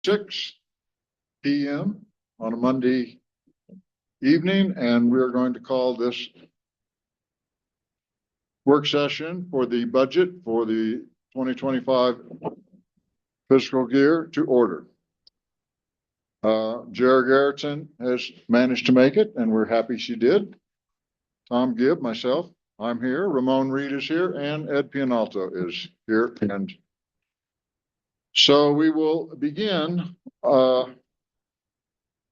6 p.m. on a Monday evening, and we're going to call this work session for the budget for the 2025 fiscal year to order. Jerry Garrettson has managed to make it, and we're happy she did. Tom Gibb, myself, I'm here. Ramon Reed is here, and Ed Pianalto is here. And so we will begin. I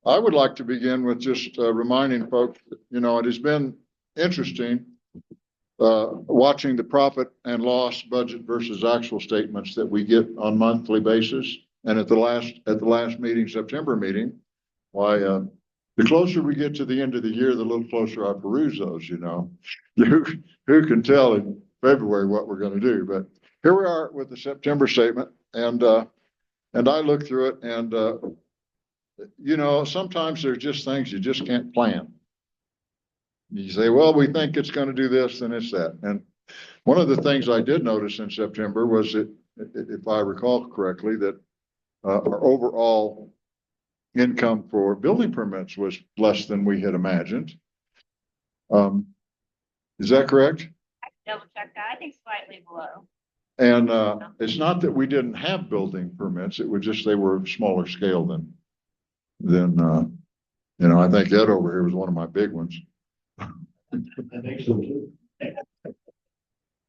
would like to begin with just reminding folks, it has been interesting watching the profit and loss budget versus actual statements that we get on monthly basis. And at the last meeting, September meeting, the closer we get to the end of the year, the little closer I peruse those, Who can tell in February what we're going to do? But here we are with the September statement, and I look through it, and sometimes there's just things you just can't plan. You say, well, we think it's going to do this, and it's that. And one of the things I did notice in September was that, if I recall correctly, that our overall income for building permits was less than we had imagined. Is that correct? I can double check that. I think slightly below. And it's not that we didn't have building permits. It was just they were smaller scale than I think Ed over here was one of my big ones. I think so too.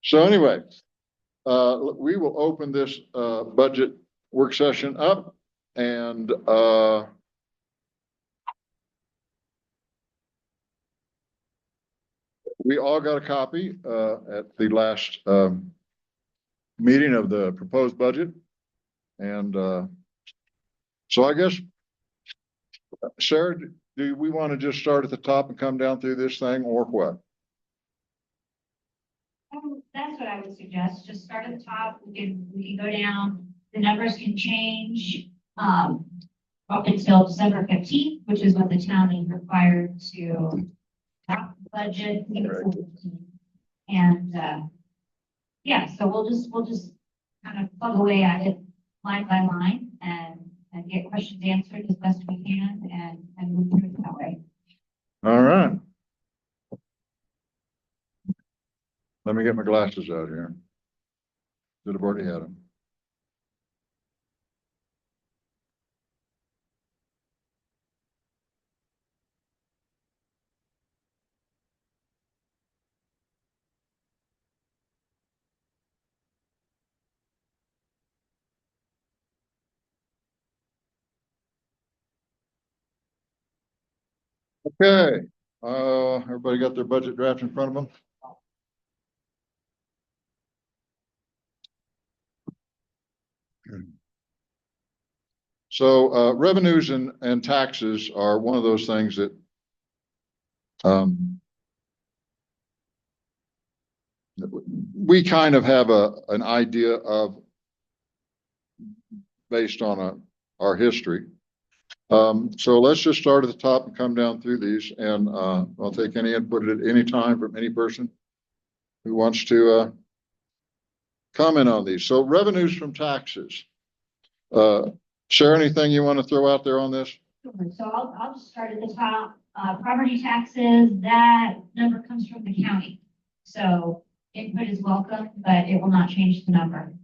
So anyway, we will open this budget work session up, and we all got a copy at the last meeting of the proposed budget. And so I guess, Sarah, do we want to just start at the top and come down through this thing, or what? That's what I would suggest. Just start at the top. We can go down. The numbers can change up until December 15th, which is when the town is required to have the budget. And yeah, so we'll just kind of plug away at it line by line and get questions answered as best we can and move through it that way. All right. Let me get my glasses out here. Should have already had them. Okay, everybody got their budget draft in front of them? So revenues and taxes are one of those things that we kind of have an idea of based on our history. So let's just start at the top and come down through these, and I'll take any input at any time from any person who wants to comment on these. So revenues from taxes. Sarah, anything you want to throw out there on this? Sure. So I'll just start at the top. Property taxes, that number comes from the county. So input is welcome, but it will not change the number.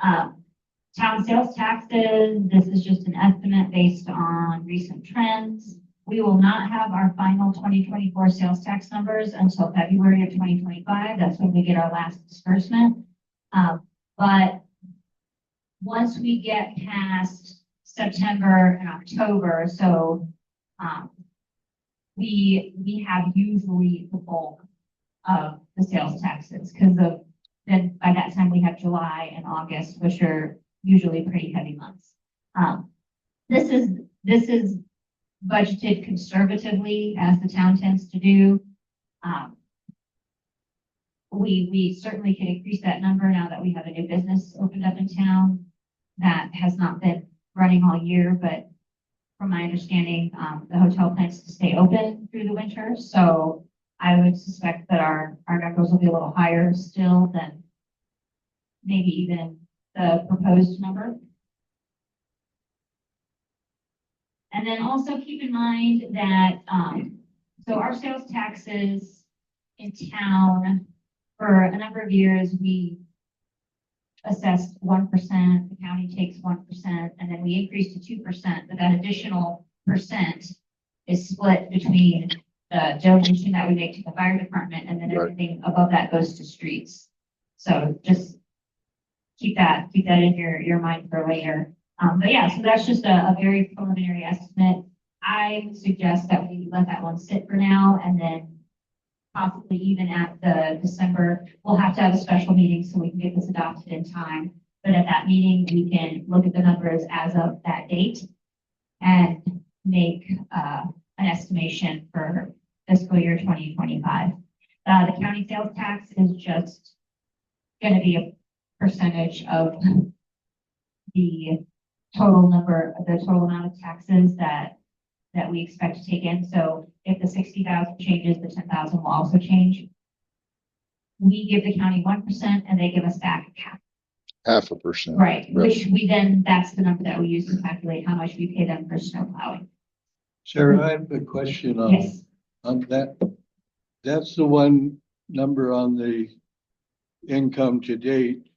Town sales taxes, this is just an estimate based on recent trends. We will not have our final 2024 sales tax numbers until February of 2025. That's when we get our last disbursement. But once we get past September and October, so we have usually the bulk of the sales taxes, because then by that time we have July and August, which are usually pretty heavy months. This is budgeted conservatively, as the town tends to do. We certainly can increase that number now that we have a new business opened up in town that has not been running all year, but from my understanding, the hotel plans to stay open through the winter. So I would suspect that our numbers will be a little higher still than maybe even the proposed number. And then also keep in mind that, so our sales taxes in town, for a number of years, we assessed 1%, the county takes 1%, and then we increased to 2%, but that additional percent is split between the donation that we make to the fire department, and then Right. everything above that goes to streets. So just keep that in your mind for later. But yeah, so that's just a very preliminary estimate. I would suggest that we let that one sit for now, and then possibly even at the December, we'll have to have a special meeting so we can get this adopted in time. But at that meeting, we can look at the numbers as of that date and make an estimation for fiscal year 2025. The county sales tax is just going to be a percentage of the total amount of taxes that we expect to take in. So if the 60,000 changes, the 10,000 will also change. We give the county 1% and they give us back half. 0.5%. Right, which we then, that's the number that we use to calculate how much we pay them for snow plowing. Sarah, I have a question Yes, on that. That's the one number on the income to date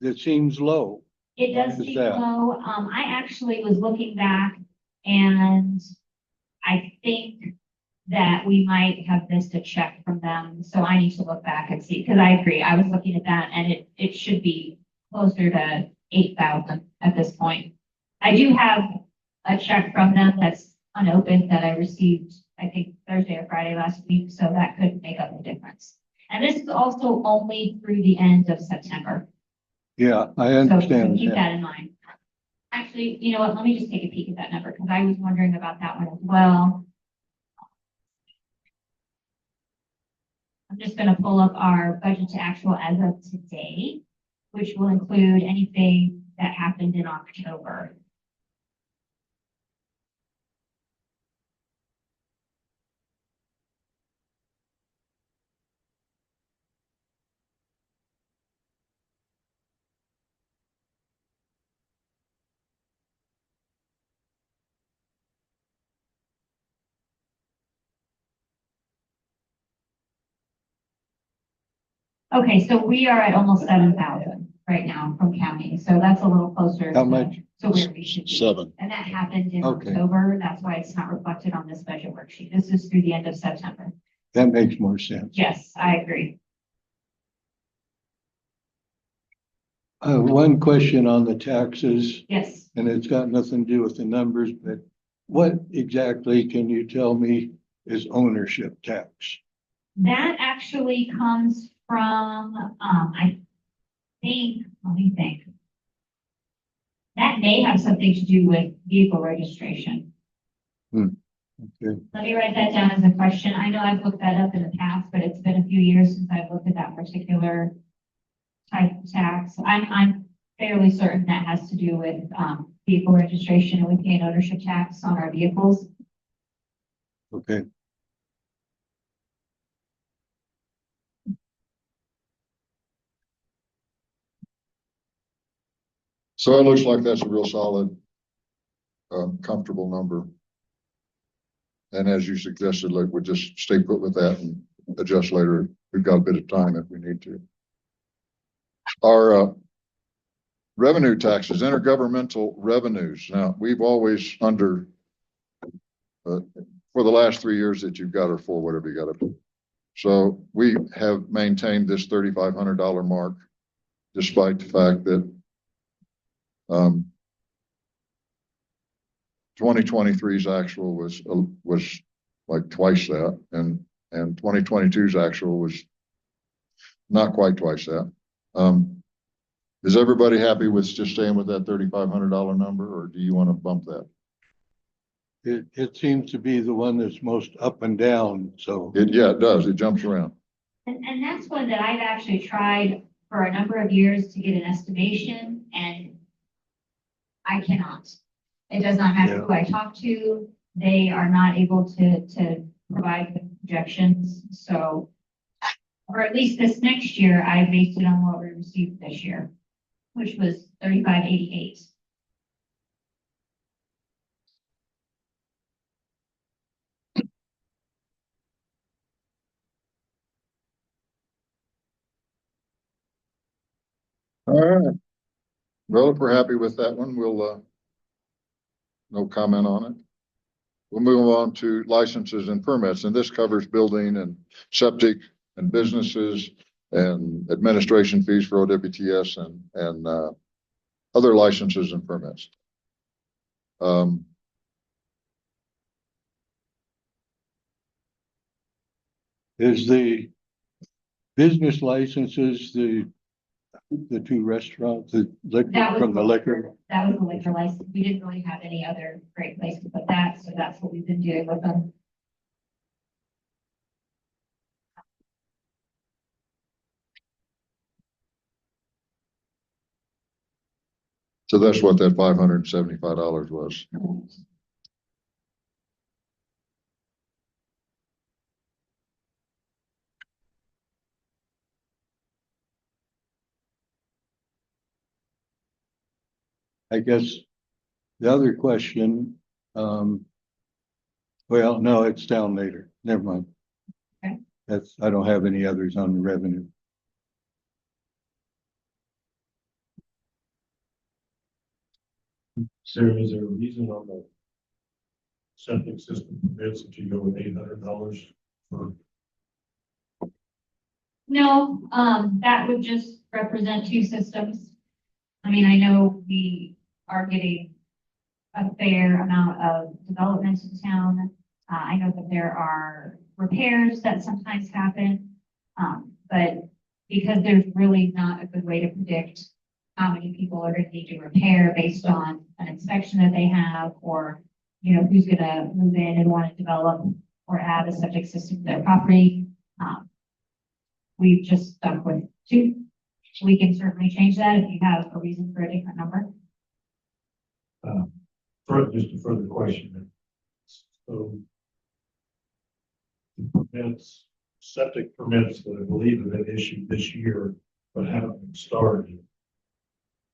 that seems low. it does Why is seem that? low. I actually was looking back and I think that we might have missed a check from them. So I need to look back and see, because I agree. I was looking at that and it should be closer to 8,000 at this point. I do have a check from them that's unopened that I received, I think Thursday or Friday last week. So that could make up the difference. And this is also only through the end of September. Yeah, I So understand keep that. that in mind. Actually, you know what? Let me just take a peek at that number because I was wondering about that one as well. I'm just going to pull up our budget to actual as of today, which will include anything that happened in October. Okay, so we are at almost 7,000 right now from county. So that's a little closer. How much? To where we should be. 7. And that happened in Okay. October. That's why it's not reflected on this budget worksheet. This is through the end of September. That makes more sense. Yes, I agree. One question on the taxes, Yes. and it's got nothing to do with the numbers, but what exactly can you tell me is ownership tax? That actually comes from, I think, let me think. That may have something to do with vehicle registration. Okay. Let me write that down as a question. I know I've looked that up in the past, but it's been a few years since I've looked at that particular type of tax. I'm fairly certain that has to do with, vehicle registration, and we pay an ownership tax on our vehicles. Okay. So it looks like that's a real solid, comfortable number. And as you suggested, like, we'll just stay put with that and adjust later. We've got a bit of time if we need to. Our revenue taxes, intergovernmental revenues. Now, we've always under, for the last 3 years that you've got or for whatever you got to do. So we have maintained this $3,500 mark, despite the fact that 2023's actual was like twice that, and 2022's actual was not quite twice that. Is everybody happy with just staying with that $3,500 number, or do you want to bump that? It seems to be the one that's most up and down, so. Yeah, it does. It jumps around. And that's one that I've actually tried for a number of years to get an estimation, and I cannot. It does not matter who I talk to. They are not able to provide the projections. So, or at least this next year, I based it on what we received this year, which was $3,588. All right. Well, if we're happy with that one, we'll, no comment on it. We'll move on to licenses and permits, and this covers building and septic and businesses and administration fees for OWTS and other licenses and permits. Is the business licenses, the two restaurants, the liquor That was from the liquor? That was the liquor license. We didn't really have any other great place to put that, so that's what we've been doing with them. So that's what that $575 was. I guess the other question, well, no, it's down later. Never mind. Okay. I don't have any others on the revenue. Sarah, is there a reason on the septic system permits that you go with $800 for? No, that would just represent two systems. I mean, I know we are getting a fair amount of development in town. I know that there are repairs that sometimes happen. But because there's really not a good way to predict how many people are going to need to repair based on an inspection that they have, or, you know, who's going to move in and want to develop or add a septic system to their property. We've just stuck with two. We can certainly change that if you have a reason for a different number. Just a further question. So the permits, septic permits that I believe have been issued this year, but haven't been started.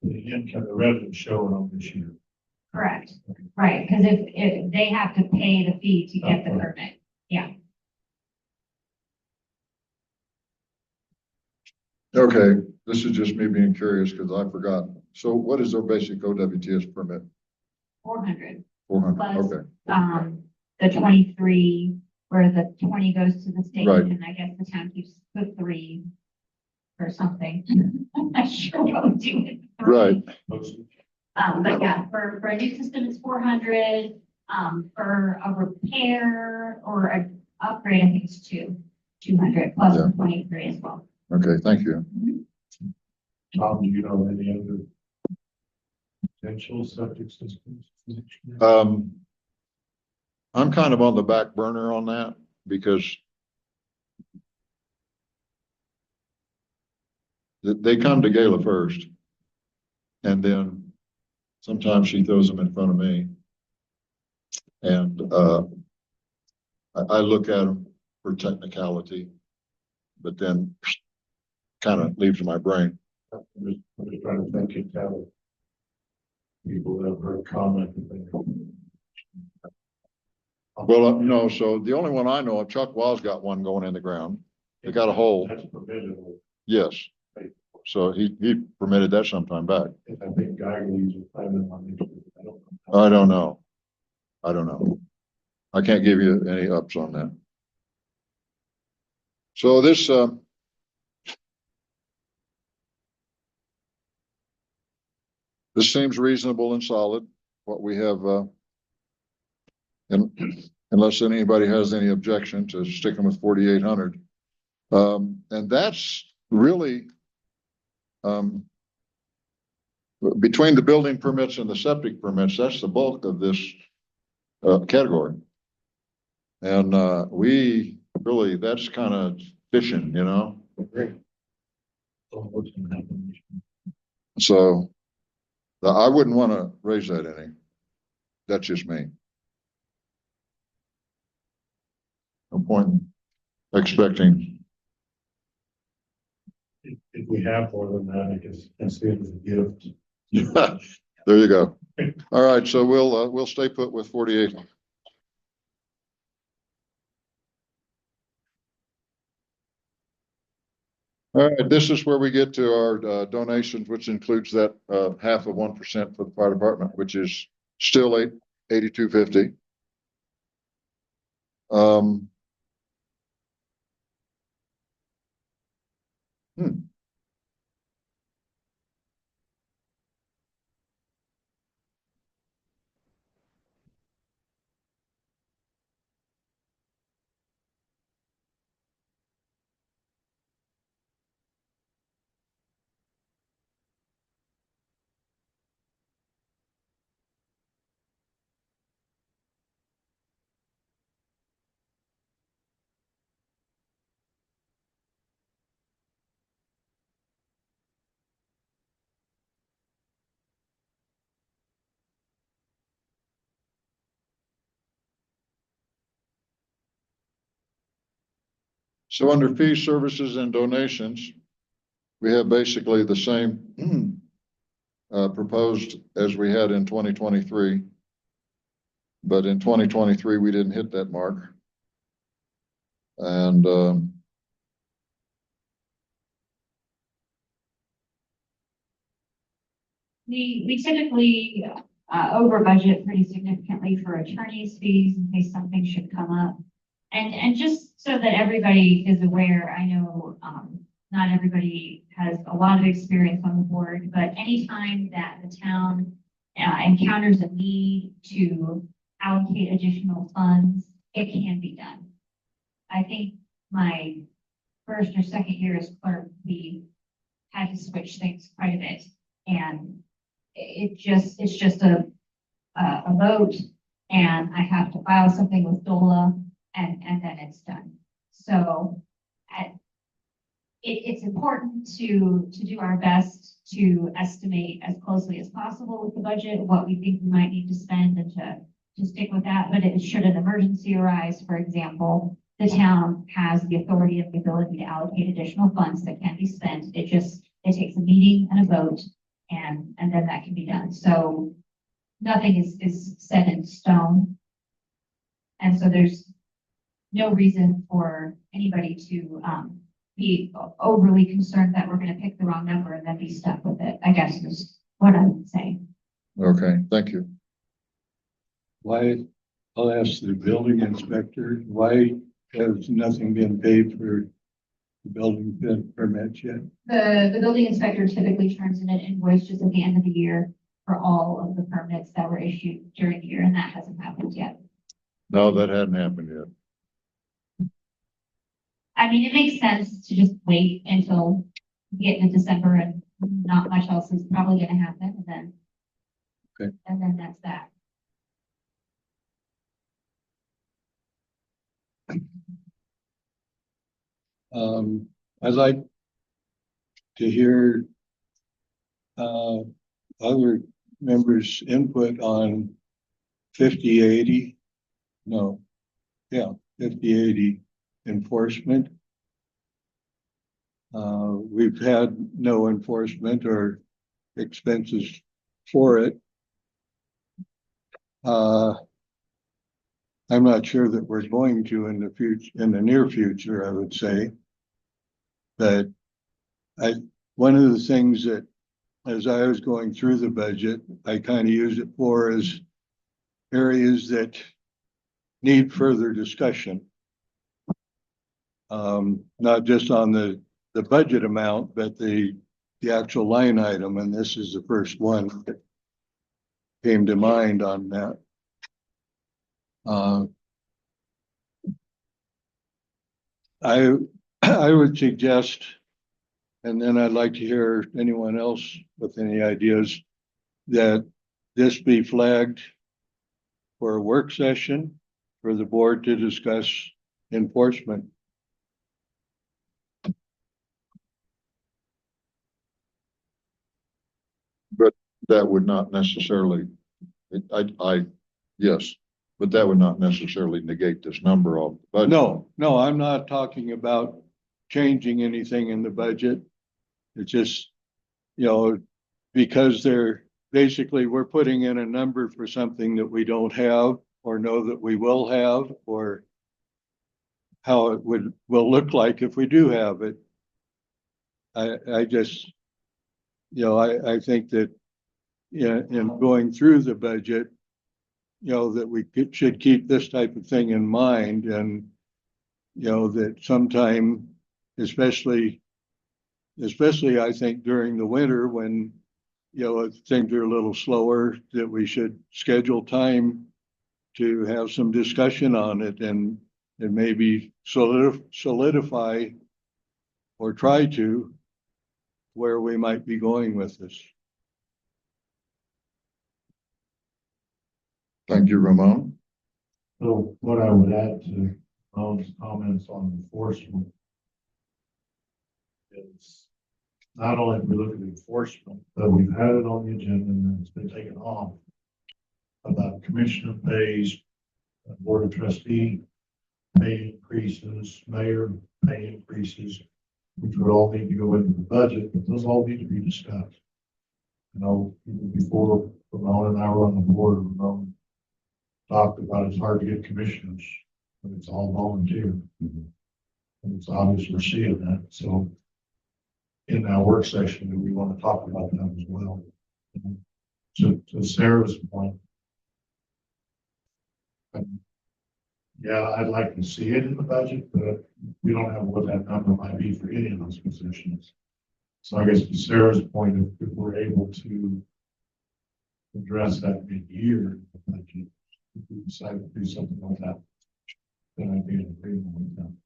The income, the revenue showing on this year. Correct. Right, because if they have to pay the fee to get the permit. Yeah. Okay, this is just me being curious because I forgot. So what is their basic OWTS permit? 400. 400, Plus, okay. The 23, where the 20 goes to the state, Right. and I guess the town keeps the 3 or something. I'm not sure what we do with the 3. Right. But yeah, for a new system, it's 400. For a repair or an upgrade, I think it's 200 plus Yeah. the 23 as well. Okay, thank you. Tom, do you know any other potential septic systems? I'm kind of on the back burner on that because they come to Gayla first. And then sometimes she throws them in front of me. And I look at them for technicality, but then kind of leaves my brain. I'm just trying to think it out. People that have heard comment. Well, no, so the only one I know of, Chuck Wild's got one going in the ground. They got a hole. That's permitted. Yes. So he permitted that sometime back. I think Geiger uses private money. I don't know. I don't know. I can't give you any ups on that. So this, this seems reasonable and solid, what we have, and unless anybody has any objection to sticking with 4,800. And that's really, between the building permits and the septic permits, that's the bulk of this category. And we really, that's kind of fishing, you know? So I wouldn't want to raise that any. That's just me. No point expecting. If we have more than that, I guess that's the end of the gift. There you go. All right, so we'll stay put with 48. All right, this is where we get to our donations, which includes that 0.5% for the fire department, which is still $82.50. Hmm. So under fees, services, and donations, we have basically the same proposed as we had in 2023. But in 2023, we didn't hit that mark. And We typically over budget pretty significantly for attorney's fees in case something should come up. And just so that everybody is aware, I know not everybody has a lot of experience on the board, but anytime that the town encounters a need to allocate additional funds, it can be done. I think my first or second year as clerk, we had to switch things quite a bit. And it's just a vote, and I have to file something with DOLA, and then it's done. So it's important to do our best to estimate as closely as possible with the budget what we think we might need to spend and to stick with that. But should an emergency arise, for example, the town has the authority and the ability to allocate additional funds that can be spent. It takes a meeting and a vote, and then that can be done. So nothing is set in stone. And so there's no reason for anybody to be overly concerned that we're going to pick the wrong number and then be stuck with it, I guess is what I'm saying. okay, thank you. Why, I'll ask the building inspector, why has nothing been paid for the building permits yet? The building inspector typically turns in an invoice just at the end of the year for all of the permits that were issued during the year, and that hasn't happened yet. No, that hadn't happened yet. I mean, it makes sense to just wait until we get into December and not much else is probably going to happen, and then Okay. And then that's that. I'd like to hear other members' input on 5080. No, yeah, 5080 enforcement. We've had no enforcement or expenses for it. I'm not sure that we're going to in the future, in the near future, I would say. But one of the things that, as I was going through the budget, I kind of use it for as areas that need further discussion. Not just on the budget amount, but the actual line item, and this is the first one that came to mind on that. I would suggest, and then I'd like to hear anyone else with any ideas, that this be flagged for a work session for the board to discuss enforcement. But that would not necessarily, yes, but that would not necessarily negate this number of the budget. No, I'm not talking about changing anything in the budget. It's just, because we're putting in a number for something that we don't have or know that we will have, or how it will look like if we do have it. I just, I think that, in going through the budget, that we should keep this type of thing in mind, and, that sometime, especially I think during the winter when, things are a little slower, that we should schedule time to have some discussion on it and maybe solidify or try to where we might be going with this. Thank you, Ramon. So what I would add to Ron's comments on enforcement is not only if we look at enforcement, but we've had it on the agenda and it's been taken off about commissioner pays, board of trustee pay increases, mayor pay increases, which would all need to go into the budget, but those all need to be discussed. Before Ramon and I were on the board, Ramon talked about it's hard to get commissioners, but it's all volunteer. And it's obvious we're seeing that. So in our work session, we want to talk about that as well. To Sarah's point, yeah, I'd like to see it in the budget, but we don't have what that number might be for any of those positions. So I guess to Sarah's point, if we're able to address that mid-year, if we decide to do something like that, then I'd be in agreement with them.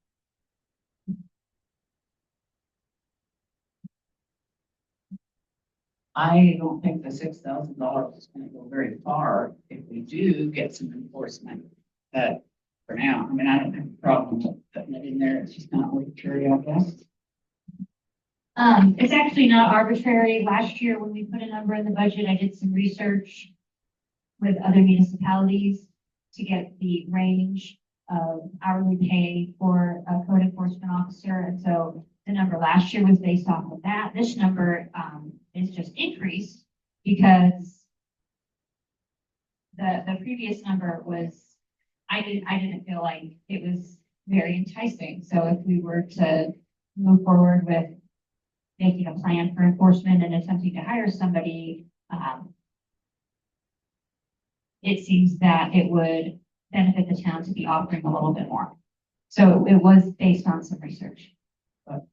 I don't think the $6,000 is going to go very far if we do get some enforcement. But for now, I mean, I don't have a problem with putting it in there. It's just not arbitrary, I guess. It's actually not arbitrary. Last year, when we put a number in the budget, I did some research with other municipalities to get the range of hourly pay for a code enforcement officer. And so the number last year was based off of that. This number is just increased because the previous number was, I didn't feel like it was very enticing. So if we were to move forward with making a plan for enforcement and attempting to hire somebody, it seems that it would benefit the town to be offering a little bit more. So it was based on some research.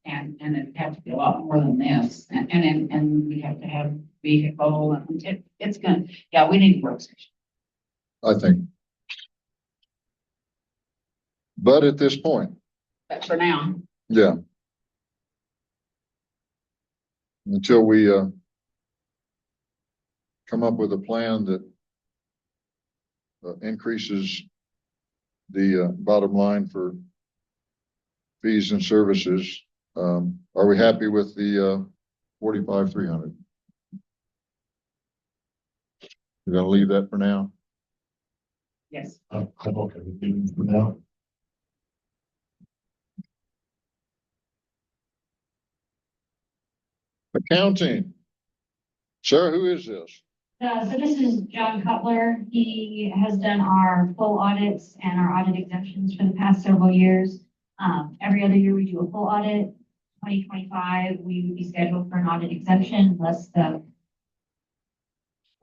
And it had to be a lot more than this. And we have to have vehicle and it's gonna, yeah, we need a work session. I think. But at this point, But for now, yeah. Until we come up with a plan that increases the bottom line for fees and services, are we happy with the 45,300? You're gonna leave that for now? yes. I'm okay with leaving it for now. Accounting. Sarah, who is this? So this is John Cutler. He has done our full audits and our audit exemptions for the past several years. Every other year we do a full audit. 2025, we would be scheduled for an audit exemption unless the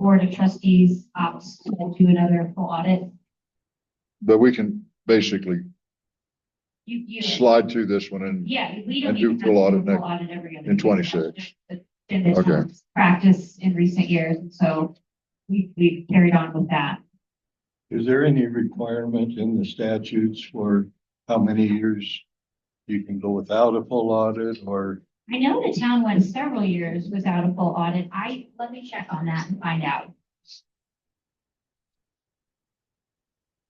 board of trustees opts to do another full audit. But we can basically You slide through this one and yeah, we don't and do even full have to audit do a next- full audit every other in year. 26. That's just been the Okay. town's practice in recent years, and so we've carried on with that. Is there any requirement in the statutes for how many years you can go without a full audit, or? I know the town went several years without a full audit. Let me check on that and find out.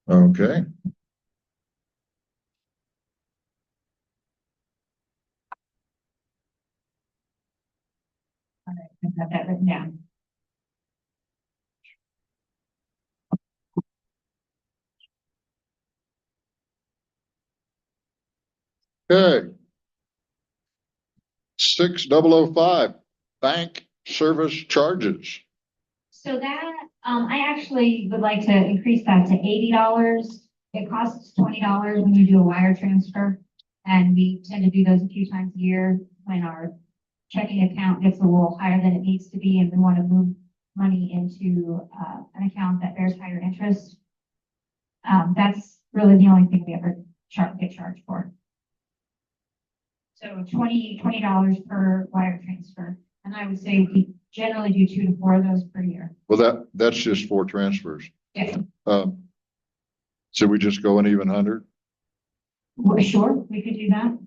okay. I've got that written down. Okay. 6005, bank service charges. So that, I actually would like to increase that to $80. It costs $20 when you do a wire transfer. And we tend to do those a few times a year when our checking account gets a little higher than it needs to be, and we want to move money into, an account that bears higher interest. That's really the only thing we ever get charged for. So $20 per wire transfer, and I would say we generally do 2 to 4 of those per year. Well, that's just 4 transfers. Yeah. So we just go an even 100? Well, sure, we could do that.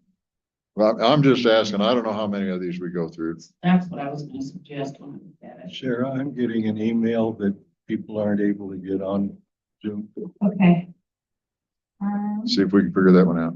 Well, I'm just asking, I don't know how many of these we go through. That's what I was gonna suggest when I looked at it. Sarah, I'm getting an email that people aren't able to get on Zoom. Okay. See if we can figure that one out.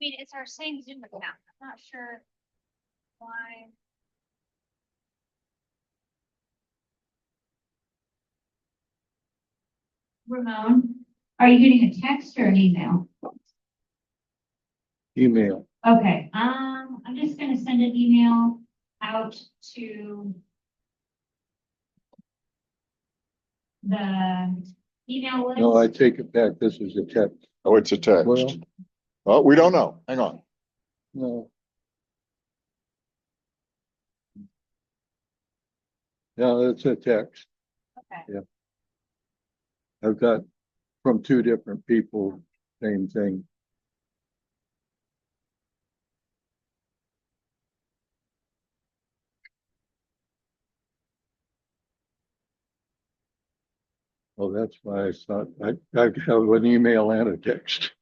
I mean, it's our same Zoom account. I'm not sure why. Ramon, are you getting a text or an email? Email. Okay, I'm just gonna send an email out to the email list. No, I take it back. This is a text. Oh, it's a text. Well, Oh, we don't know. Hang on. no. No, it's a text. Okay. I've got from 2 different people, same thing. Oh, that's why I thought I have an email and a text.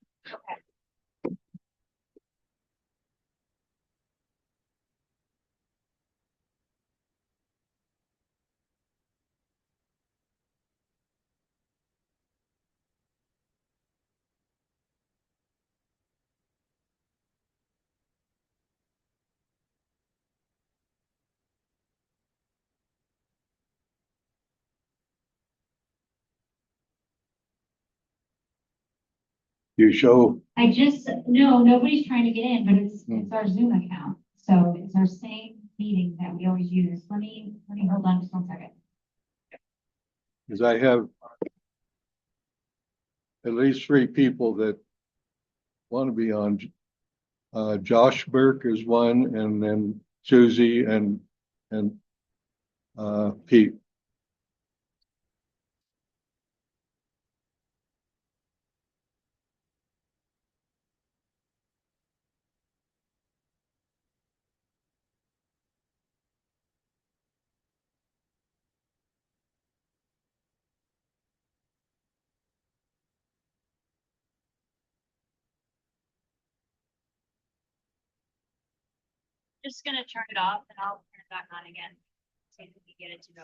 You show, No, nobody's trying to get in, but it's our Zoom account. So it's our same meeting that we always use. Let me hold on just 1 second. because I have at least 3 people that want to be on. Josh Burke is one, and then Susie and Pete. Just gonna turn it off and I'll turn it back on again. See if we can get it to go.